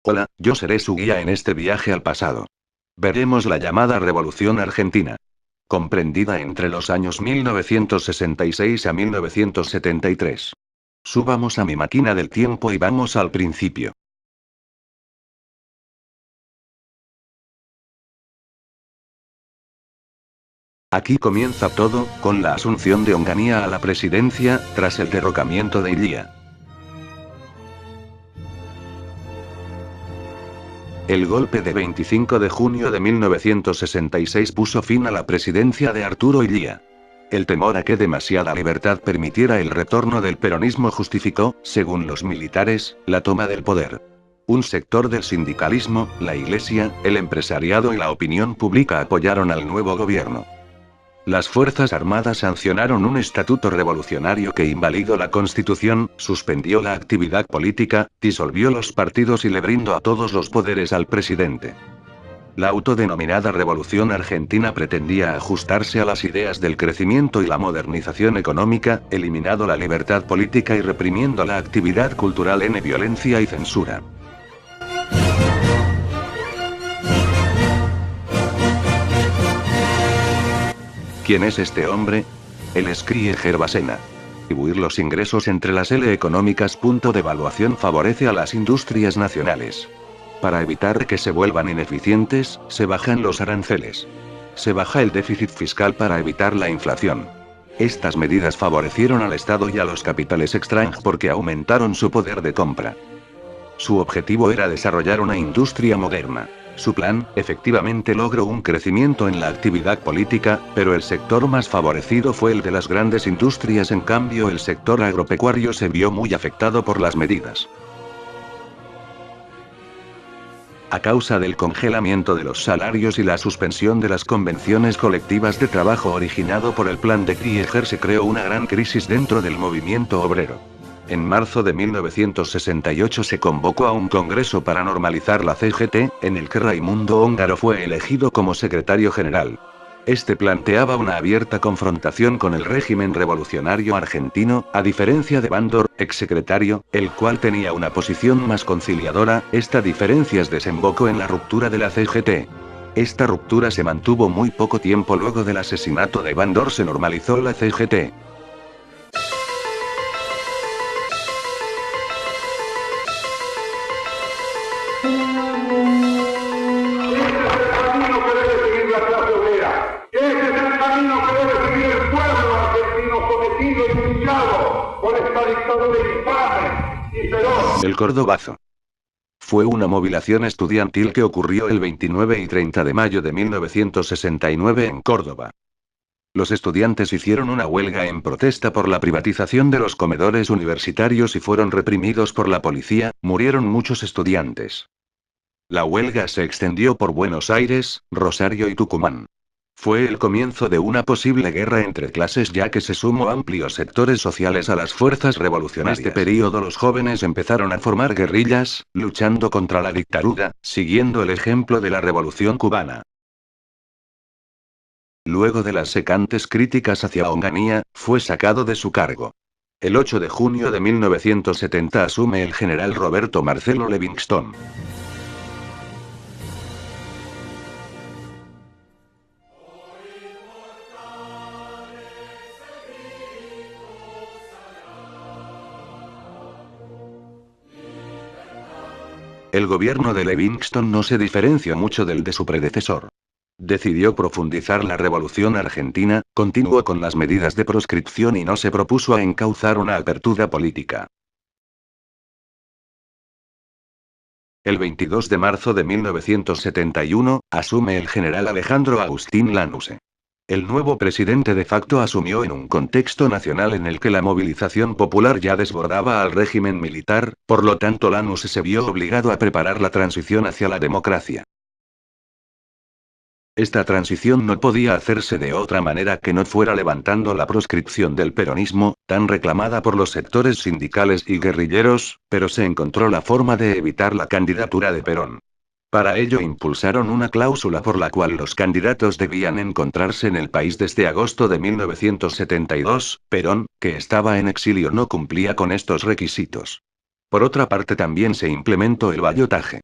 Hola, yo seré su guía en este viaje al pasado. Veremos la llamada Revolución Argentina, comprendida entre los años 1966 a 1973. Subamos a mi máquina del tiempo y vamos al principio. Aquí comienza todo, con la asunción de Onganía a la presidencia, tras el derrocamiento de Illia. El golpe de 25 de junio de 1966 puso fin a la presidencia de Arturo Illia. El temor a que demasiada libertad permitiera el retorno del peronismo justificó, según los militares, la toma del poder. Un sector del sindicalismo, la iglesia, el empresariado y la opinión pública apoyaron al nuevo gobierno. Las Fuerzas Armadas sancionaron un estatuto revolucionario que invalidó la Constitución, suspendió la actividad política, disolvió los partidos y le brindó a todos los poderes al presidente. La autodenominada Revolución Argentina pretendía ajustarse a las ideas del crecimiento y la modernización económica, eliminando la libertad política y reprimiendo la actividad cultural en violencia y censura. ¿Quién es este hombre? El Escrieger Basena. Distribuir los ingresos entre las L económicas. Devaluación favorece a las industrias nacionales. Para evitar que se vuelvan ineficientes, se bajan los aranceles. Se baja el déficit fiscal para evitar la inflación. Estas medidas favorecieron al Estado y a los capitales extranjeros porque aumentaron su poder de compra. Su objetivo era desarrollar una industria moderna. Su plan, efectivamente logró un crecimiento en la actividad política, pero el sector más favorecido fue el de las grandes industrias. En cambio, el sector agropecuario se vio muy afectado por las medidas. A causa del congelamiento de los salarios y la suspensión de las convenciones colectivas de trabajo originado por el plan de Krieger, se creó una gran crisis dentro del movimiento obrero. En marzo de 1968 se convocó a un congreso para normalizar la CGT, en el que Raimundo Ongaro fue elegido como secretario general. Este planteaba una abierta confrontación con el régimen revolucionario argentino, a diferencia de Bandor, exsecretario, el cual tenía una posición más conciliadora. Esta diferencia desembocó en la ruptura de la CGT. Esta ruptura se mantuvo muy poco tiempo. Luego del asesinato de Bandor se normalizó la CGT. El Cordobazo. Fue una movilización estudiantil que ocurrió el 29 y 30 de mayo de 1969 en Córdoba. Los estudiantes hicieron una huelga en protesta por la privatización de los comedores universitarios y fueron reprimidos por la policía. Murieron muchos estudiantes. La huelga se extendió por Buenos Aires, Rosario y Tucumán. Fue el comienzo de una posible guerra entre clases, ya que se sumó amplios sectores sociales a las fuerzas revolucionarias. En este periodo los jóvenes empezaron a formar guerrillas, luchando contra la dictadura, siguiendo el ejemplo de la Revolución cubana. Luego de las secantes críticas hacia Onganía, fue sacado de su cargo. El 8 de junio de 1970 asume el general Roberto Marcelo Levingston. El gobierno de Levingston no se diferenció mucho del de su predecesor. Decidió profundizar la revolución argentina, continuó con las medidas de proscripción y no se propuso a encauzar una apertura política. El 22 de marzo de 1971, asume el general Alejandro Agustín Lanuse. El nuevo presidente de facto asumió en un contexto nacional en el que la movilización popular ya desbordaba al régimen militar, por lo tanto Lanuse se vio obligado a preparar la transición hacia la democracia. Esta transición no podía hacerse de otra manera que no fuera levantando la proscripción del peronismo, tan reclamada por los sectores sindicales y guerrilleros, pero se encontró la forma de evitar la candidatura de Perón. Para ello impulsaron una cláusula por la cual los candidatos debían encontrarse en el país desde agosto de 1972, Perón, que estaba en exilio, no cumplía con estos requisitos. Por otra parte también se implementó el ballotaje.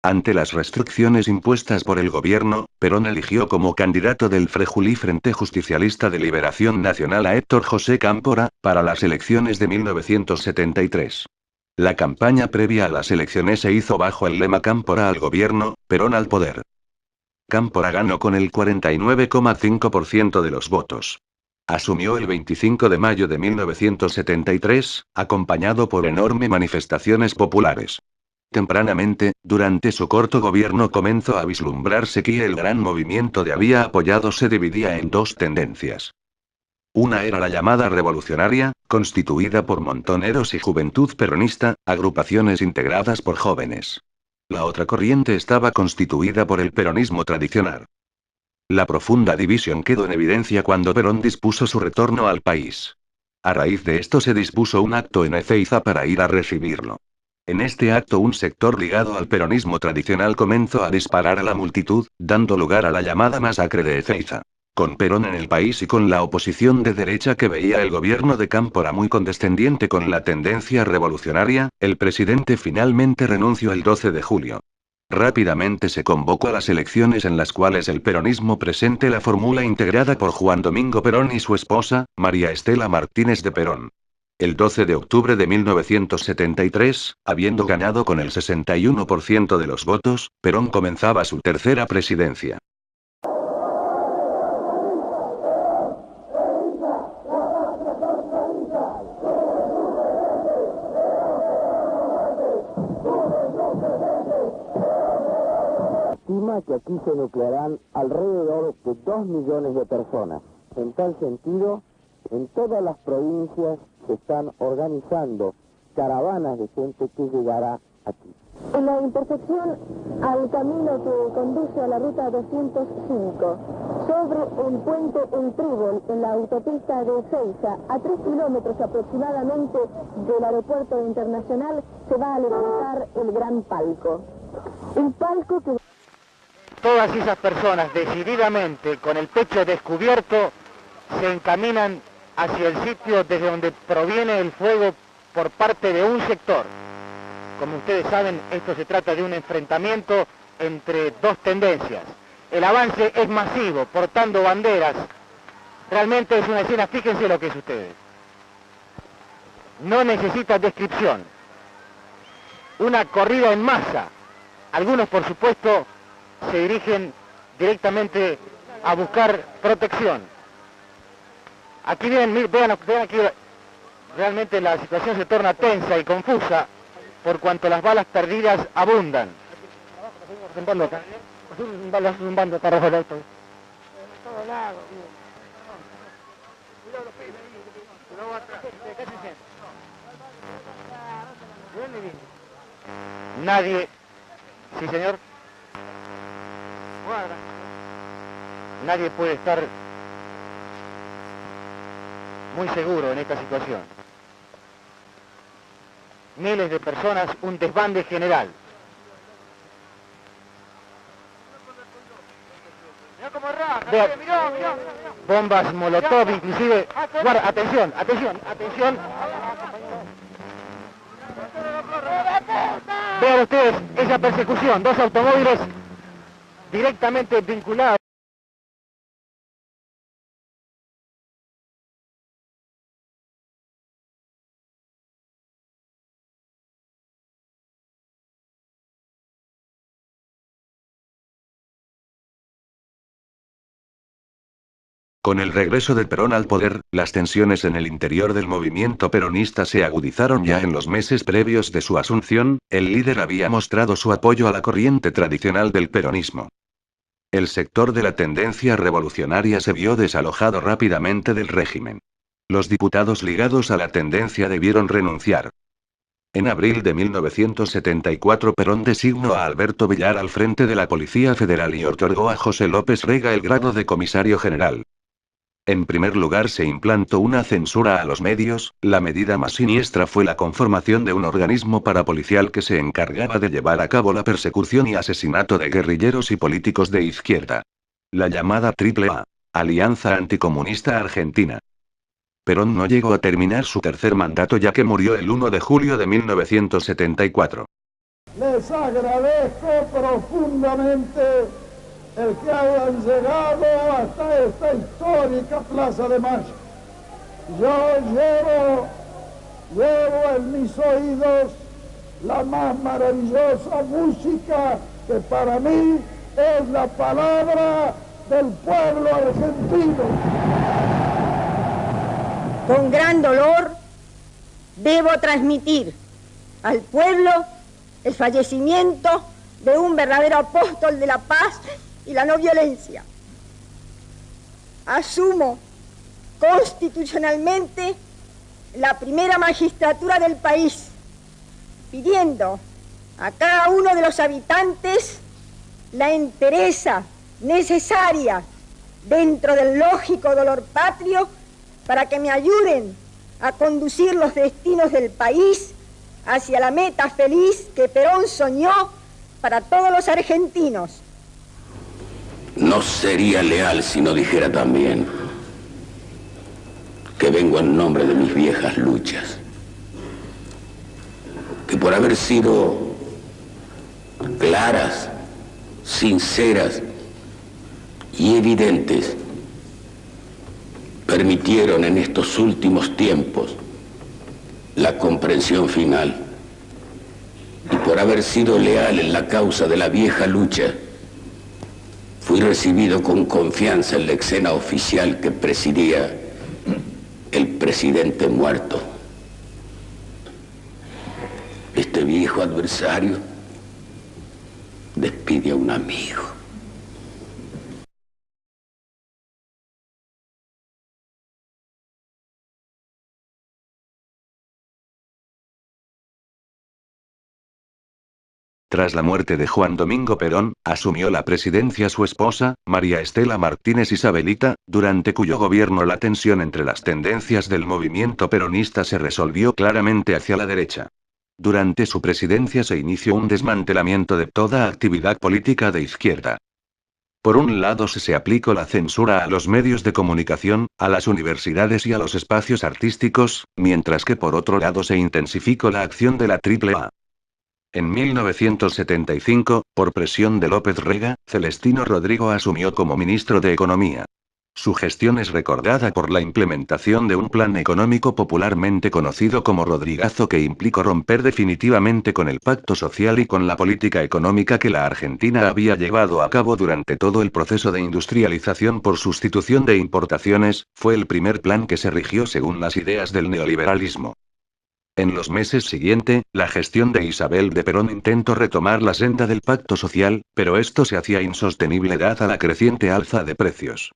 Ante las restricciones impuestas por el gobierno, Perón eligió como candidato del Frejulí Frente Justicialista de Liberación Nacional a Héctor José Cámpora, para las elecciones de 1973. La campaña previa a las elecciones se hizo bajo el lema Cámpora al gobierno, Perón al poder. Cámpora ganó con el 49,5% de los votos. Asumió el 25 de mayo de 1973, acompañado por enormes manifestaciones populares. Tempranamente, durante su corto gobierno comenzó a vislumbrarse que el gran movimiento de había apoyado se dividía en dos tendencias. Una era la llamada revolucionaria, constituida por montoneros y juventud peronista, agrupaciones integradas por jóvenes. La otra corriente estaba constituida por el peronismo tradicional. La profunda división quedó en evidencia cuando Perón dispuso su retorno al país. A raíz de esto se dispuso un acto en Ezeiza para ir a recibirlo. En este acto un sector ligado al peronismo tradicional comenzó a disparar a la multitud, dando lugar a la llamada masacre de Ezeiza. Con Perón en el país y con la oposición de derecha que veía el gobierno de Cámpora muy condescendiente con la tendencia revolucionaria, el presidente finalmente renunció el 12 de julio. Rápidamente se convocó a las elecciones en las cuales el peronismo presente la fórmula integrada por Juan Domingo Perón y su esposa, María Estela Martínez de Perón. El 12 de octubre de 1973, habiendo ganado con el 61% de los votos, Perón comenzaba su tercera presidencia. Estima que aquí se nuclearán alrededor de 2 millones de personas. En tal sentido, en todas las provincias se están organizando caravanas de gente que llegará aquí. En la intersección al camino que conduce a la ruta 205, sobre el puente El Trébol, en la autopista de Ezeiza, a 3 kilómetros aproximadamente del aeropuerto internacional, se va a levantar el gran palco. Un palco que... Todas esas personas decididamente, con el pecho descubierto, se encaminan hacia el sitio desde donde proviene el fuego por parte de un sector. Como ustedes saben, esto se trata de un enfrentamiento entre dos tendencias. El avance es masivo, portando banderas. Realmente es una escena, fíjense lo que es ustedes. No necesita descripción. Una corrida en masa. Algunos, por supuesto, se dirigen directamente a buscar protección. Aquí vean aquí, realmente la situación se torna tensa y confusa por cuanto las balas perdidas abundan. Nadie... Sí, señor. Nadie puede estar muy seguro en esta situación. Miles de personas, un desbande general. Vean, bombas molotov, inclusive... Guarda, atención, atención, atención. Vean ustedes esa persecución, dos automóviles directamente vinculados. Con el regreso de Perón al poder, las tensiones en el interior del movimiento peronista se agudizaron ya en los meses previos de su asunción. El líder había mostrado su apoyo a la corriente tradicional del peronismo. El sector de la tendencia revolucionaria se vio desalojado rápidamente del régimen. Los diputados ligados a la tendencia debieron renunciar. En abril de 1974 Perón designó a Alberto Villar al frente de la Policía Federal y otorgó a José López Rega el grado de comisario general. En primer lugar se implantó una censura a los medios. La medida más siniestra fue la conformación de un organismo parapolicial que se encargaba de llevar a cabo la persecución y asesinato de guerrilleros y políticos de izquierda. La llamada AAA, Alianza Anticomunista Argentina. Perón no llegó a terminar su tercer mandato ya que murió el 1 de julio de 1974. Les agradezco profundamente el que hayan llegado hasta esta histórica Plaza de Mayo. Yo llevo en mis oídos la más maravillosa música que para mí es la palabra del pueblo argentino. Con gran dolor debo transmitir al pueblo el fallecimiento de un verdadero apóstol de la paz y la no violencia. Asumo constitucionalmente la primera magistratura del país, pidiendo a cada uno de los habitantes la entereza necesaria dentro del lógico dolor patrio para que me ayuden a conducir los destinos del país hacia la meta feliz que Perón soñó para todos los argentinos. No sería leal si no dijera también que vengo en nombre de mis viejas luchas, que por haber sido claras, sinceras y evidentes, permitieron en estos últimos tiempos la comprensión final, y por haber sido leal en la causa de la vieja lucha, fui recibido con confianza en la escena oficial que presidía el presidente muerto. Este viejo adversario despide a un amigo. Tras la muerte de Juan Domingo Perón, asumió la presidencia su esposa, María Estela Martínez Isabelita, durante cuyo gobierno la tensión entre las tendencias del movimiento peronista se resolvió claramente hacia la derecha. Durante su presidencia se inició un desmantelamiento de toda actividad política de izquierda. Por un lado se aplicó la censura a los medios de comunicación, a las universidades y a los espacios artísticos, mientras que por otro lado se intensificó la acción de la AAA. En 1975, por presión de López Rega, Celestino Rodrigo asumió como ministro de Economía. Su gestión es recordada por la implementación de un plan económico popularmente conocido como Rodrigazo, que implicó romper definitivamente con el pacto social y con la política económica que la Argentina había llevado a cabo durante todo el proceso de industrialización por sustitución de importaciones. Fue el primer plan que se rigió según las ideas del neoliberalismo. En los meses siguientes, la gestión de Isabel de Perón intentó retomar la senda del pacto social, pero esto se hacía insostenible dada la creciente alza de precios.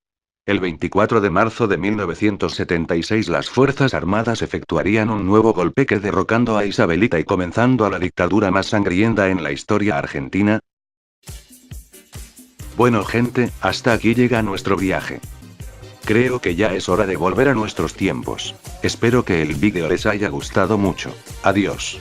El 24 de marzo de 1976 las Fuerzas Armadas efectuarían un nuevo golpe que derrocando a Isabelita y comenzando a la dictadura más sangrienta en la historia argentina. Bueno gente, hasta aquí llega nuestro viaje. Creo que ya es hora de volver a nuestros tiempos. Espero que el vídeo les haya gustado mucho. Adiós.